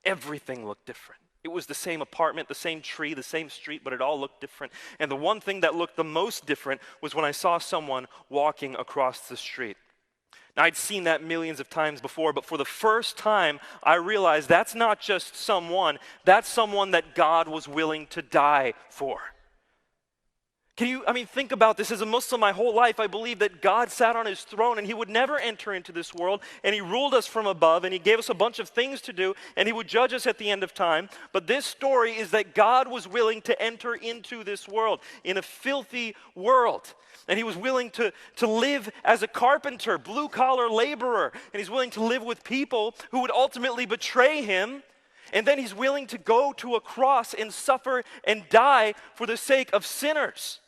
everything looked different. It was the same apartment, the same tree, the same street, but it all looked different. And the one thing that looked the most different was when I saw someone walking across the street. Now, I'd seen that millions of times before, but for the first time, I realized that's not just someone, that's someone that God was willing to die for. Think about this. As a Muslim my whole life, I believed that God sat on his throne and he would never enter into this world, and he ruled us from above, and he gave us a bunch of things to do, and he would judge us at the end of time. But this story is that God was willing to enter into this world, in a filthy world. And he was willing to live as a carpenter, blue-collar laborer, and he's willing to live with people who would ultimately betray him. And then he's willing to go to a cross and suffer and die for the sake of sinners.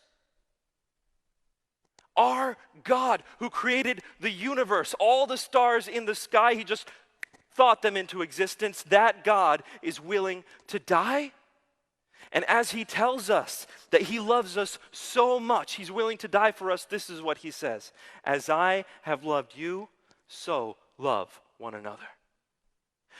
Our God, who created the universe, all the stars in the sky, he just thought them into existence. That God is willing to die. And as he tells us that he loves us so much, he's willing to die for us, this is what he says: as I have loved you, so love one another.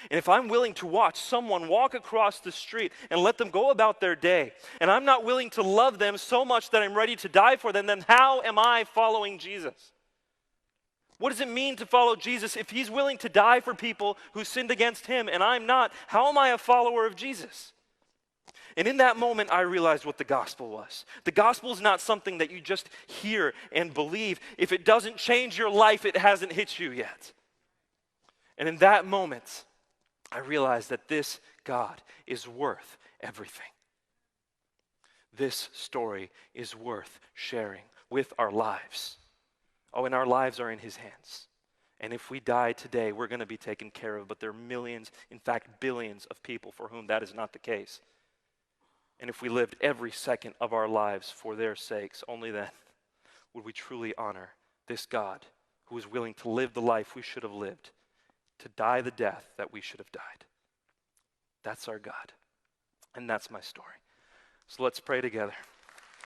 And if I'm willing to watch someone walk across the street and let them go about their day, and I'm not willing to love them so much that I'm ready to die for them, then how am I following Jesus? What does it mean to follow Jesus if he's willing to die for people who sinned against him and I'm not? How am I a follower of Jesus? And in that moment, I realized what the gospel was. The gospel is not something that you just hear and believe. If it doesn't change your life, it hasn't hit you yet. And in that moment, I realized that this God is worth everything. This story is worth sharing with our lives. Oh, and our lives are in his hands. And if we die today, we're going to be taken care of. But there are millions, in fact, billions of people for whom that is not the case. And if we lived every second of our lives for their sakes, only then would we truly honor this God who is willing to live the life we should have lived, to die the death that we should have died. That's our God. And that's my story. So let's pray together.